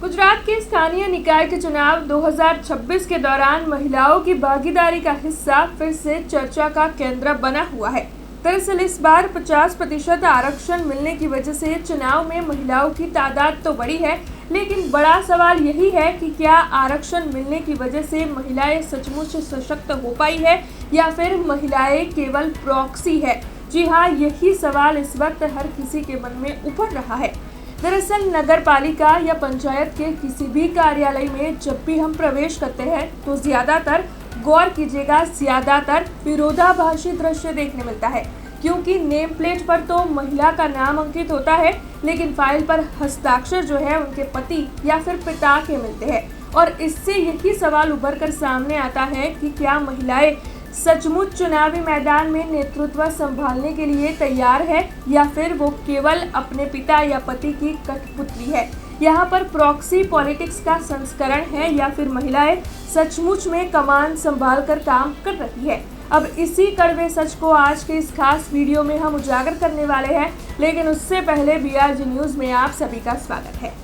गुजरात के स्थानीय निकाय के चुनाव 2026 के दौरान महिलाओं की भागीदारी का हिस्सा फिर से चर्चा का केंद्र बना हुआ है। दरअसल इस बार 50% आरक्षण मिलने की वजह से चुनाव में महिलाओं की तादाद तो बढ़ी है, लेकिन बड़ा सवाल यही है कि क्या आरक्षण मिलने की वजह से महिलाएं सचमुच सशक्त हो पाई है या फिर महिलाएं केवल प्रॉक्सी है। जी हाँ, यही सवाल इस वक्त हर किसी के मन में उभर रहा है। दरअसल नगर पालिका या पंचायत के किसी भी कार्यालय में जब भी हम प्रवेश करते हैं तो ज्यादातर, गौर कीजिएगा, ज्यादातर विरोधाभासी दृश्य देखने मिलता है, क्योंकि नेम प्लेट पर तो महिला का नाम अंकित होता है, लेकिन फाइल पर हस्ताक्षर जो है उनके पति या फिर पिता के मिलते हैं। और इससे यही सवाल उभर कर सामने आता है कि क्या महिलाएं सचमुच चुनावी मैदान में नेतृत्व संभालने के लिए तैयार है या फिर वो केवल अपने पिता या पति की कठपुतली है। यहाँ पर प्रॉक्सी पॉलिटिक्स का संस्करण है या फिर महिलाएं सचमुच में कमान संभाल कर काम कर रही है। अब इसी कड़वे सच को आज के इस खास वीडियो में हम उजागर करने वाले हैं, लेकिन उससे पहले BRG न्यूज़ में आप सभी का स्वागत है।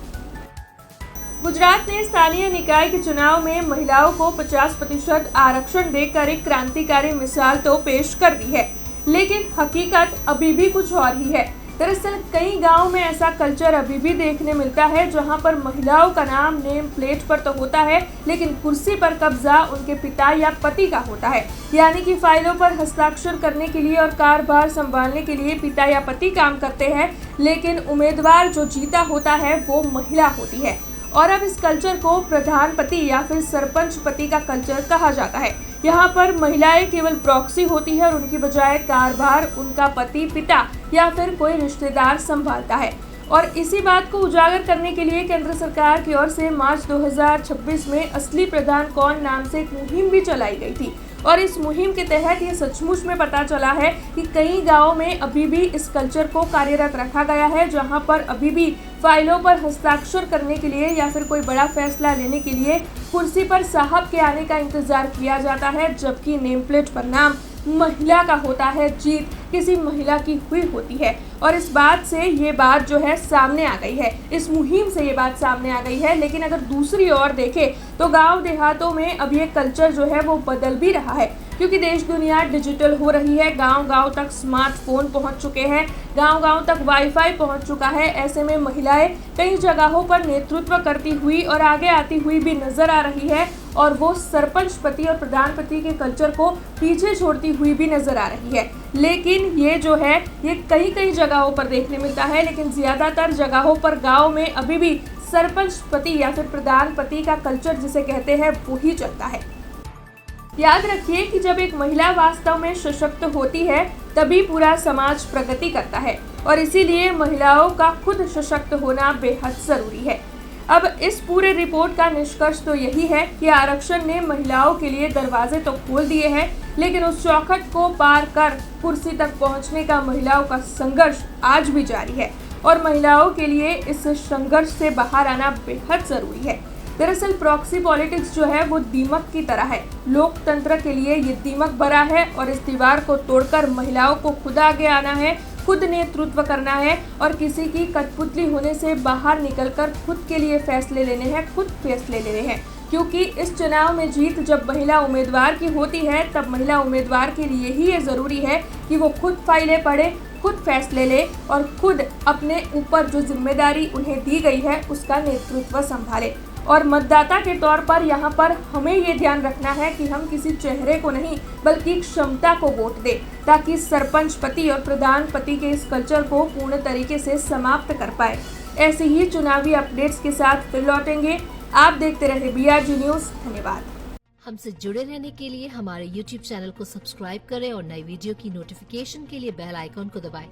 गुजरात ने स्थानीय निकाय के चुनाव में महिलाओं को 50% आरक्षण देकर एक क्रांतिकारी मिसाल तो पेश कर दी है, लेकिन हकीकत अभी भी कुछ और ही है। दरअसल कई गांव में ऐसा कल्चर अभी भी देखने मिलता है जहां पर महिलाओं का नाम नेम प्लेट पर तो होता है, लेकिन कुर्सी पर कब्जा उनके पिता या पति का होता है। यानी कि फाइलों पर हस्ताक्षर करने के लिए और कारभार संभालने के लिए पिता या पति काम करते हैं, लेकिन उम्मीदवार जो जीता होता है वो महिला होती है। और अब इस कल्चर को प्रधान पति या फिर सरपंच पति का कल्चर कहा जाता है। यहाँ पर महिलाएं केवल प्रॉक्सी होती है और उनकी बजाय कारभार उनका पति, पिता या फिर कोई रिश्तेदार संभालता है। और इसी बात को उजागर करने के लिए केंद्र सरकार की ओर से मार्च 2026 में असली प्रधान कौन नाम से एक मुहिम भी चलाई गई थी। और इस मुहिम के तहत ये सचमुच में पता चला है कि कई गांवों में अभी भी इस कल्चर को कार्यरत रखा गया है, जहां पर अभी भी फाइलों पर हस्ताक्षर करने के लिए या फिर कोई बड़ा फैसला लेने के लिए कुर्सी पर साहब के आने का इंतजार किया जाता है, जबकि नेम प्लेट पर नाम महिला का होता है, जीत किसी महिला की हुई होती है। और इस बात से ये बात जो है सामने आ गई है, इस मुहिम से ये बात सामने आ गई है। लेकिन अगर दूसरी ओर देखें तो गांव देहातों में अब ये कल्चर जो है वो बदल भी रहा है, क्योंकि देश दुनिया डिजिटल हो रही है। गांव-गांव तक स्मार्टफोन पहुंच चुके हैं, गांव-गांव तक वाईफाई पहुंच चुका है। ऐसे में महिलाएं कई जगहों पर नेतृत्व करती हुई और आगे आती हुई भी नजर आ रही है, और वो सरपंच पति और प्रधान पति के कल्चर को पीछे छोड़ती हुई भी नजर आ रही है। लेकिन ये जो है ये कई जगहों पर देखने मिलता है, लेकिन ज्यादातर जगहों पर गाँव में अभी भी सरपंच पति या फिर प्रधान पति का कल्चर जिसे कहते हैं वो ही चलता है। याद रखिए कि जब एक महिला वास्तव में सशक्त होती है तभी पूरा समाज प्रगति करता है, और इसीलिए महिलाओं का खुद सशक्त होना बेहद जरूरी है। अब इस पूरे रिपोर्ट का निष्कर्ष तो यही है कि आरक्षण ने महिलाओं के लिए दरवाजे तो खोल दिए हैं, लेकिन उस चौखट को पार कर कुर्सी तक पहुंचने का महिलाओं का संघर्ष आज भी जारी है, और महिलाओं के लिए इस संघर्ष से बाहर आना बेहद जरूरी है। दरअसल प्रॉक्सी पॉलिटिक्स जो है वो दीमक की तरह है, लोकतंत्र के लिए ये दीमक भरा है, और इस दीवार को तोड़कर महिलाओं को खुद आगे आना है, खुद नेतृत्व करना है, और किसी की कठपुतली होने से बाहर निकलकर खुद के लिए फैसले लेने हैं, खुद फैसले लेने हैं। क्योंकि इस चुनाव में जीत जब महिला उम्मीदवार की होती है, तब महिला उम्मीदवार के लिए ही ये जरूरी है कि वो खुद फाइलें पढ़े, खुद फैसले ले और खुद अपने ऊपर जो जिम्मेदारी उन्हें दी गई है उसका नेतृत्व संभाले। और मतदाता के तौर पर यहाँ पर हमें ये ध्यान रखना है कि हम किसी चेहरे को नहीं बल्कि क्षमता को वोट दें, ताकि सरपंच पति और प्रधान पति के इस कल्चर को पूर्ण तरीके से समाप्त कर पाए। ऐसे ही चुनावी अपडेट्स के साथ फिर लौटेंगे। आप देखते रहे BRG न्यूज़। धन्यवाद। हमसे जुड़े रहने के लिए हमारे YouTube चैनल को सब्सक्राइब करें और नई वीडियो की नोटिफिकेशन के लिए बेल आइकॉन को दबाएं।